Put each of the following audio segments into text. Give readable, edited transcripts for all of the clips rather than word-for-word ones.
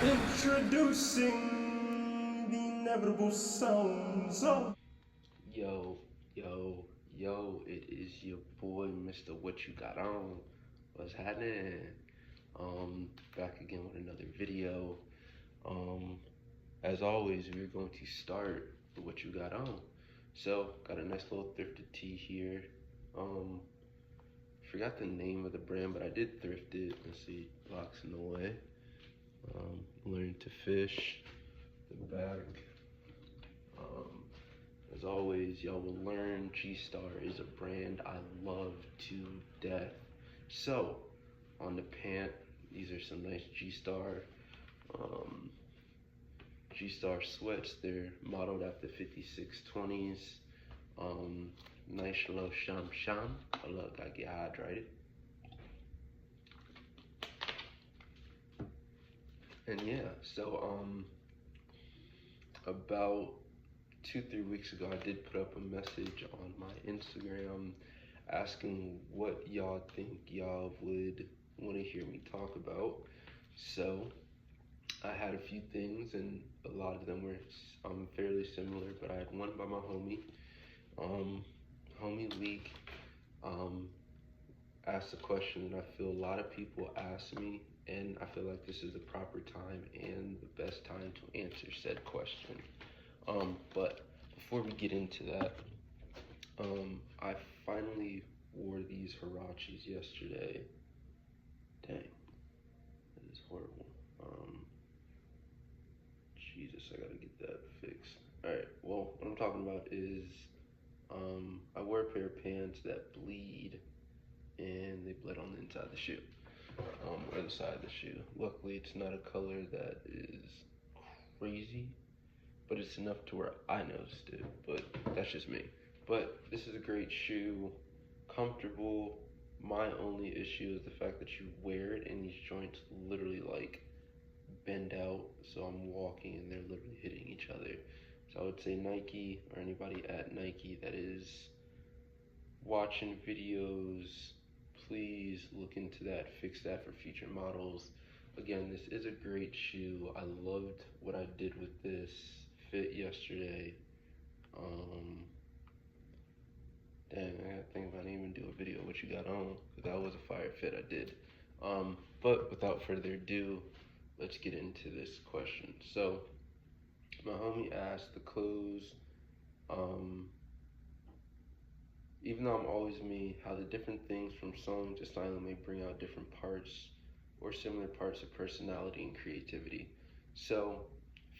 Introducing the inevitable sounds of. Yo, yo, it is your boy, Mr. What You Got On. What's happening? Back again with another video. Um, as always, we're going to start with what you got on. So, got a nice little thrifted tee here. Um, Forgot the name of the brand, but I did thrift it. Let's see, box in the way. Learn to fish. The bag. Um, As always, y'all will learn G-Star is a brand I love to death. So, on the pant, these are some nice G-Star um, G-Star sweats. They're modeled after 5620s. Nice little sham. I love, gotta get hydrated. And yeah, so about 2-3 weeks ago, I did put up a message on my Instagram asking what y'all think y'all would want to hear me talk about. So I had a few things, and a lot of them were fairly similar, but I had one by my homie Leak, asked a question that I feel a lot of people ask me, and I feel like this is the proper time and the best time to answer said question. But before we get into that, I finally wore these Huaraches yesterday. Dang, that is horrible. Jesus, I gotta get that fixed. Alright, well, what I'm talking about is I wear a pair of pants that bleed, and they bled on the inside of the shoe, or the side of the shoe. Luckily, it's not a color that is crazy, but it's enough to where I noticed it, but that's just me. But this is a great shoe, comfortable. My only issue is the fact that you wear it and these joints literally like bend out, so I'm walking and they're literally hitting each other. So I would say Nike, or anybody at Nike that is watching videos, please look into that, fix that for future models. Again, this is a great shoe. I loved what I did with this fit yesterday. Dang, I gotta think if I didn't even do a video of what you got on, because that was a fire fit I did. But without further ado, let's get into this question. So, my homie asked the clothes, even though I'm always me, how the different things from sewing to styling may bring out different parts or similar parts of personality and creativity. So,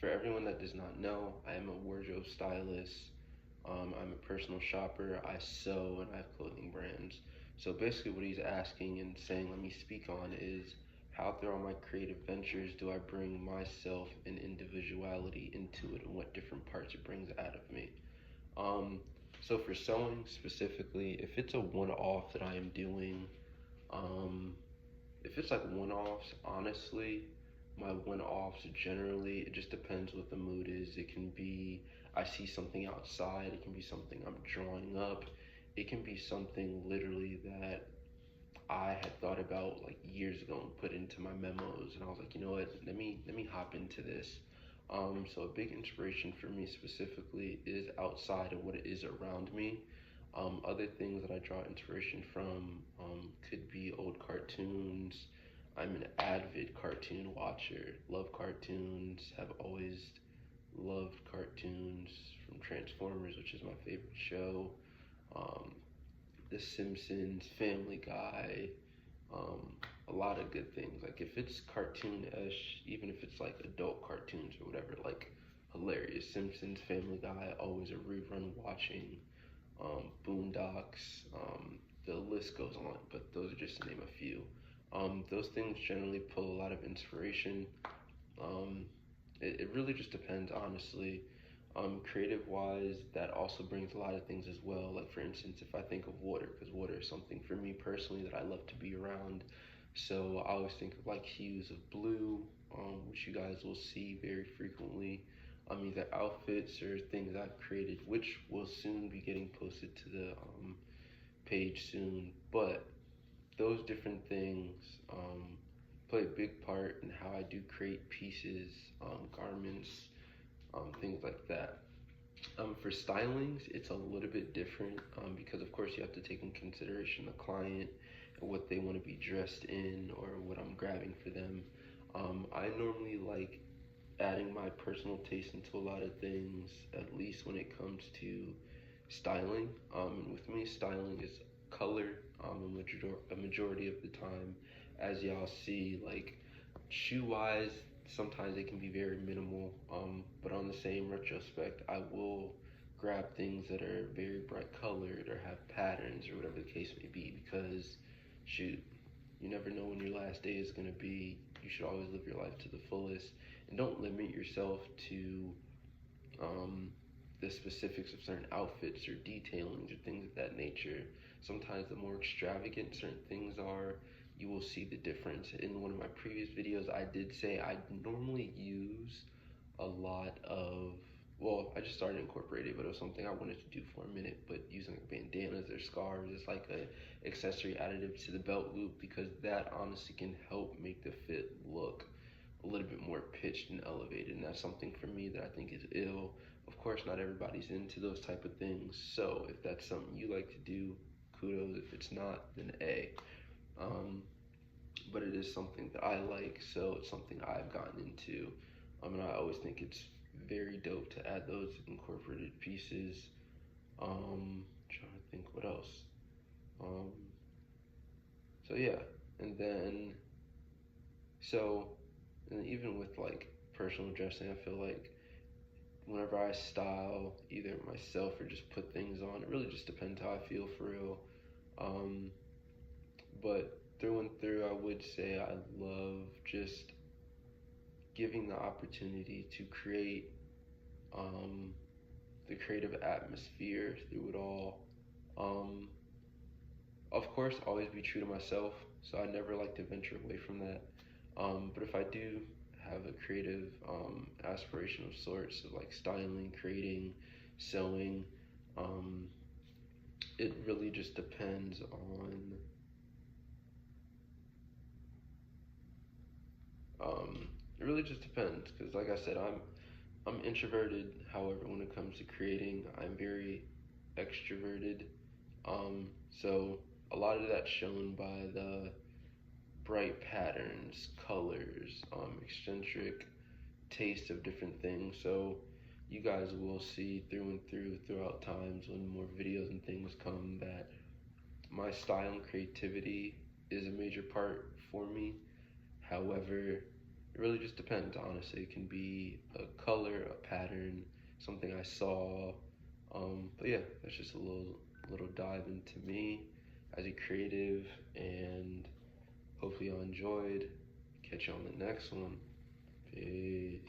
for everyone that does not know, I am a wardrobe stylist. I'm a personal shopper. I sew and I have clothing brands. So basically, what he's asking and saying, let me speak on, is how through all my creative ventures do I bring myself and individuality into it, and what different parts it brings out of me. Um, so for sewing specifically, if it's a one-off that I am doing, um, if it's like one-offs, honestly, my one-offs generally, it just depends what the mood is. It can be I see something outside, it can be something I'm drawing up, it can be something literally that I had thought about like years ago and put into my memos, and I was like, you know what, let me hop into this. So a big inspiration for me specifically is outside of what it is around me. Other things that I draw inspiration from could be old cartoons. I'm an avid cartoon watcher. Love cartoons. Have always loved cartoons, from Transformers, which is my favorite show. Um, The Simpsons, Family Guy, um, a lot of good things. Like if it's cartoon-ish, even if it's like adult cartoons or whatever, like hilarious. Simpsons, Family Guy, always a rerun watching. Boondocks, the list goes on, but those are just to name a few. Those things generally pull a lot of inspiration. Um, it really just depends, honestly. Creative wise, that also brings a lot of things as well. Like for instance, if I think of water, because water is something for me personally that I love to be around. So I always think of like hues of blue, which you guys will see very frequently. Either outfits or things I've created, which will soon be getting posted to the page soon. But those different things play a big part in how I do create pieces, garments, things like that. For stylings, it's a little bit different because, of course, you have to take in consideration the client and what they want to be dressed in or what I'm grabbing for them. I normally like adding my personal taste into a lot of things, at least when it comes to styling. And with me, styling is color a majority of the time. As y'all see, like shoe wise, sometimes it can be very minimal. But on the same retrospect, I will grab things that are very bright colored or have patterns or whatever the case may be because, shoot, you never know when your last day is going to be. You should always live your life to the fullest and don't limit yourself to the specifics of certain outfits or detailings or things of that nature. Sometimes the more extravagant certain things are, you will see the difference. In one of my previous videos, I did say I normally use a lot of, well, I just started incorporating it, but it was something I wanted to do for a minute, but using like bandanas or scarves is like a accessory additive to the belt loop because that honestly can help make the fit look a little bit more pitched and elevated, and that's something for me that I think is ill. Of course, not everybody's into those type of things, so if that's something you like to do, kudos. If it's not, then A. But it is something that I like, so it's something I've gotten into. And I always think it's very dope to add those incorporated pieces. Trying to think what else. Um, so yeah, and then so and even with like personal dressing, I feel like whenever I style either myself or just put things on, it really just depends how I feel for real. Um, but through and through, I would say I love just giving the opportunity to create the creative atmosphere through it all. Um, of course, always be true to myself, so I never like to venture away from that. But if I do have a creative aspiration of sorts, of like styling, creating, sewing, um, it really just depends on. It really just depends, because like I said, I'm introverted. However, when it comes to creating, I'm very extroverted. So a lot of that's shown by the bright patterns, colors, eccentric taste of different things. So you guys will see through and through throughout times when more videos and things come that my style and creativity is a major part for me. However, it really just depends, honestly. It can be a color, a pattern, something I saw. But yeah, that's just a little dive into me as a creative, and hopefully y'all enjoyed. Catch you on the next one. Peace.